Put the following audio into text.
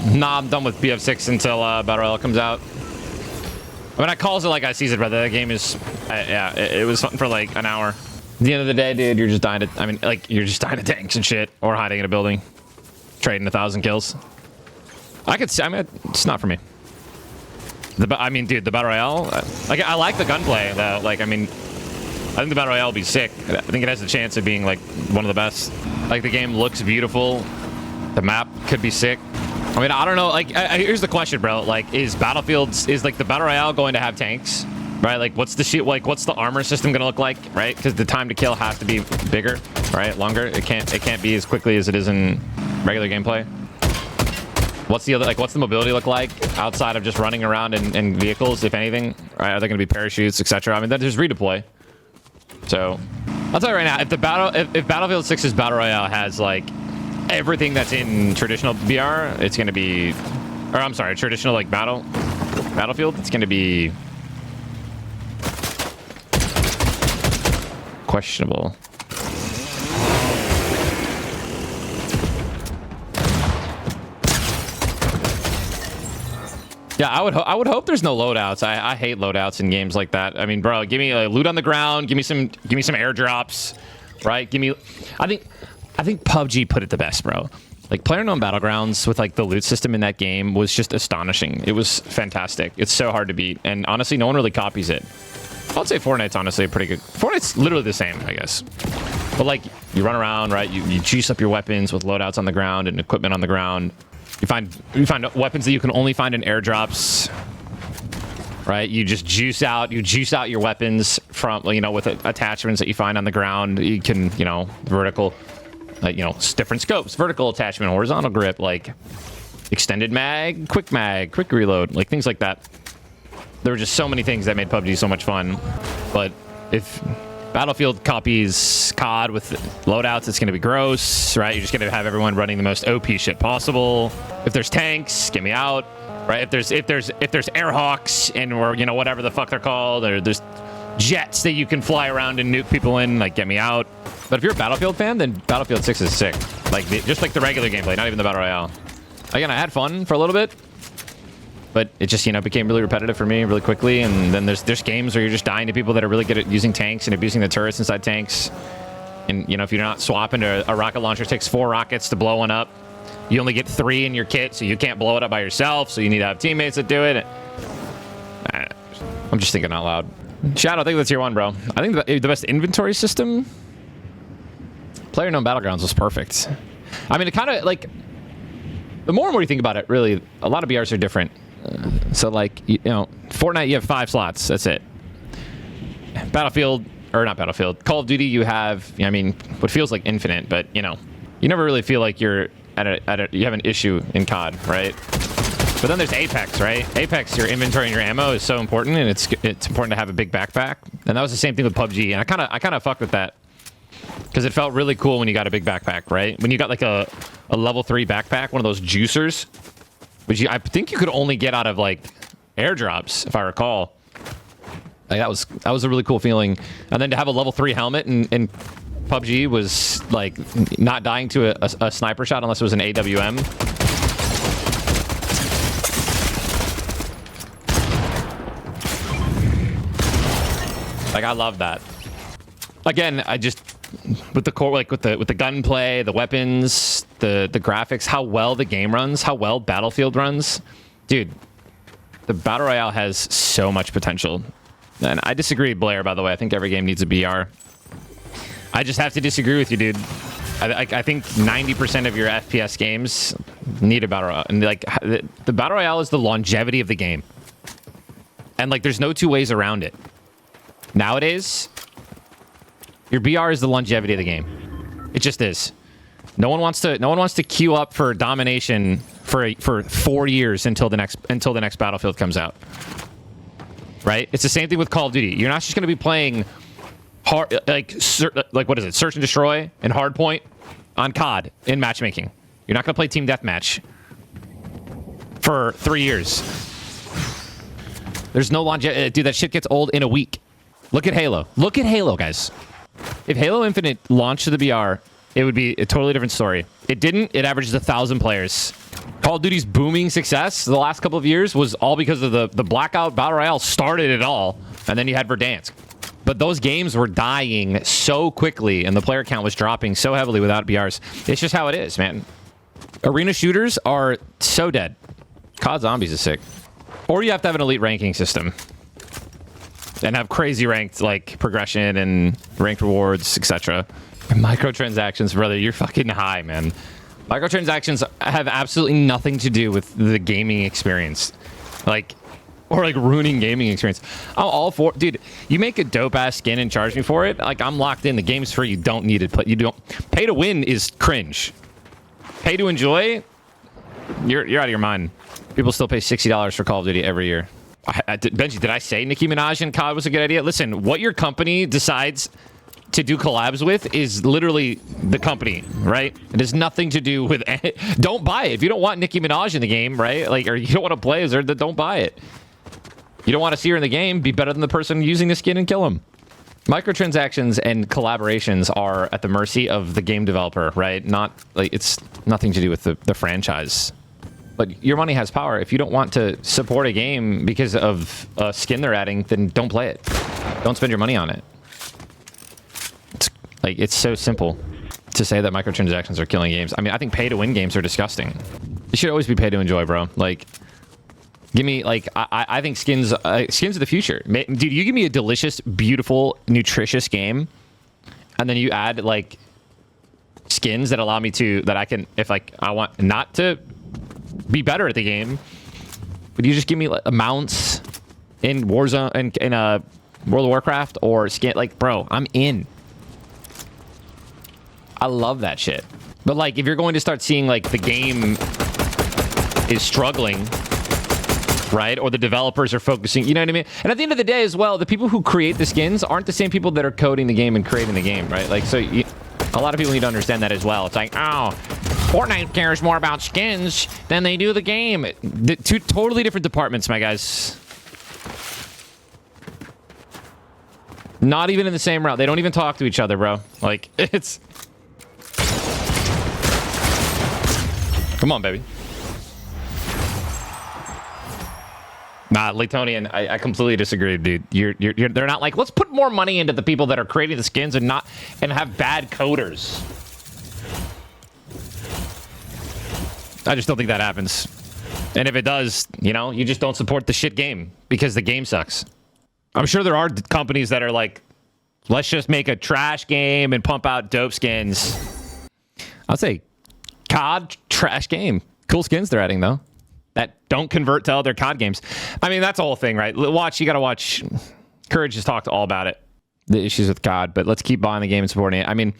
Nah, I'm done with BF6 until Battle Royale comes out. I mean, I calls it like I sees it, but the game is, yeah, it was fun for like an hour. At the end of the day, dude, you're just dying to, I mean, like, you're just dying to tanks and shit, or hiding in a building, trading 1,000 kills. I mean, it's not for me. I mean, dude, the Battle Royale, like, I like the gunplay, though. Like, I mean, I think the Battle Royale will be sick. I think it has a chance of being, like, one of the best. Like, the game looks beautiful. The map could be sick. I mean, I don't know. Like, here's the question, bro. Like, is like, the Battle Royale going to have tanks? Right? Like, what's the shit? Like, what's the armor system going to look like? Right? Because the time to kill has to be bigger, right? Longer. It can't be as quickly as it is in regular gameplay. What's the other, like, what's the mobility look like outside of just running around in vehicles, if anything? Right? Are there going to be parachutes, etc.? I mean, there's redeploy. So, I'll tell you right now, if Battlefield 6's Battle Royale has, like, everything that's in traditional BR, it's going to be, or I'm sorry, traditional, like, Battlefield, it's going to be questionable. Yeah, I would hope there's no loadouts. I hate loadouts in games like that. I mean, bro, give me a loot on the ground. Give me some airdrops, right? I think PUBG put it the best, bro. Like, PlayerUnknown Battlegrounds with, like, the loot system in that game was just astonishing. It was fantastic. It's so hard to beat, and honestly, no one really copies it. I'd say Fortnite's honestly pretty good. Fortnite's literally the same, I guess. But, like, you run around, right? You juice up your weapons with loadouts on the ground and equipment on the ground. You find weapons that you can only find in airdrops, right? You just juice out your weapons from, you know, with attachments that you find on the ground. You can, you know, vertical, you know, different scopes, vertical attachment, horizontal grip, like extended mag, quick reload, like things like that. There were just so many things that made PUBG so much fun. But if Battlefield copies COD with loadouts, it's going to be gross, right? You're just going to have everyone running the most OP shit possible. If there's tanks, get me out, right? If there's Airhawks or, you know, whatever the fuck they're called, or there's jets that you can fly around and nuke people in, like, get me out. But if you're a Battlefield fan, then Battlefield 6 is sick. Like, just like the regular gameplay, not even the Battle Royale. Again, I had fun for a little bit, but it just, you know, became really repetitive for me really quickly. And then there's games where you're just dying to people that are really good at using tanks and abusing the turrets inside tanks. And, you know, if you're not swapping to a rocket launcher, it takes 4 rockets to blow one up. You only get 3 in your kit, so you can't blow it up by yourself. So you need to have teammates that do it. I'm just thinking out loud. Shadow, I think that's tier 1, bro. I think the best inventory system, PlayerUnknown Battlegrounds, was perfect. I mean, it kind of, like, the more and more you think about it, really, a lot of BRs are different. So, like, you know, Fortnite, you have 5 slots. That's it. Battlefield, or not Battlefield, Call of Duty, you have, I mean, what feels like infinite, but, you know, you never really feel like you're you have an issue in COD, right? But then there's Apex, right? Apex, your inventory and your ammo is so important, and it's important to have a big backpack. And that was the same thing with PUBG, and I kind of fucked with that because it felt really cool when you got a big backpack, right? When you got like a level 3 backpack, one of those juicers, which I think you could only get out of like airdrops, if I recall. Like that was a really cool feeling. And then to have a level 3 helmet in PUBG was like not dying to a sniper shot unless it was an AWM. Like, I love that. Again, I just, with the core, like with the gunplay, the weapons, the graphics, how well the game runs, how well Battlefield runs, dude. The Battle Royale has so much potential. And I disagree, Blair, by the way. I think every game needs a BR. I just have to disagree with you, dude. I think 90% of your FPS games need a Battle Royale. And, like, the Battle Royale is the longevity of the game. And, like, there's no 2 ways around it. Nowadays, your BR is the longevity of the game. It just is. No one wants to queue up for domination for 4 years until the next Battlefield comes out. Right? It's the same thing with Call of Duty. You're not just going to be playing hard, like what is it? Search and Destroy and Hardpoint on COD in matchmaking. You're not going to play Team Deathmatch for 3 years. There's no longevity. Dude, that shit gets old in a week. Look at Halo. Look at Halo, guys. If Halo Infinite launched to the BR, it would be a totally different story. It didn't. It averages 1,000 players. Call of Duty's booming success the last couple of years was all because of the Blackout Battle Royale started it all, and then you had Verdansk. But those games were dying so quickly, and the player count was dropping so heavily without BRs. It's just how it is, man. Arena shooters are so dead. COD Zombies is sick. Or you have to have an elite ranking system. And have crazy ranked, like, progression and ranked rewards, etc. Microtransactions, brother, you're fucking high, man. Microtransactions have absolutely nothing to do with the gaming experience. Like... or like ruining gaming experience. I'm all for, dude. You make a dope ass skin and charge me for it. Like I'm locked in. The game's free. You don't need it. You don't. Pay to win is cringe. Pay to enjoy. You're out of your mind. People still pay $60 for Call of Duty every year. Benji, did I say Nicki Minaj and COD was a good idea? Listen, what your company decides to do collabs with is literally the company, right? It has nothing to do with. Don't buy it if you don't want Nicki Minaj in the game, right? Like, or you don't want to play as her. Don't buy it. You don't want to see her in the game, be better than the person using the skin and kill him. Microtransactions and collaborations are at the mercy of the game developer, right? Not like it's nothing to do with the franchise. But your money has power. If you don't want to support a game because of a skin they're adding, then don't play it. Don't spend your money on it. It's so simple to say that microtransactions are killing games. I mean, I think pay-to-win games are disgusting. It should always be pay-to-enjoy, bro. Like... give me, like, I think skins are the future. Dude, you give me a delicious, beautiful, nutritious game, and then you add, like, skins that allow me to, that I can, if, like, I want not to be better at the game, but you just give me, like, mounts in Warzone, in World of Warcraft, or skin, like, bro, I'm in. I love that shit. But, like, if you're going to start seeing, like, the game is struggling... right? Or the developers are focusing, you know what I mean? And at the end of the day as well, the people who create the skins aren't the same people that are coding the game and creating the game, right? Like, so a lot of people need to understand that as well. It's like, oh, Fortnite cares more about skins than they do the game. Two totally different departments, my guys. Not even in the same route. They don't even talk to each other, bro. Like, it's... come on, baby. Nah, Laytonian, I completely disagree, dude. They're not like, let's put more money into the people that are creating the skins and have bad coders. I just don't think that happens. And if it does, you know, you just don't support the shit game because the game sucks. I'm sure there are companies that are like, let's just make a trash game and pump out dope skins. I'll say COD, trash game. Cool skins they're adding, though. That don't convert to other COD games. I mean, that's the whole thing, right? You gotta watch. Courage has talked all about it. The issues with COD, but let's keep buying the game and supporting it. I mean,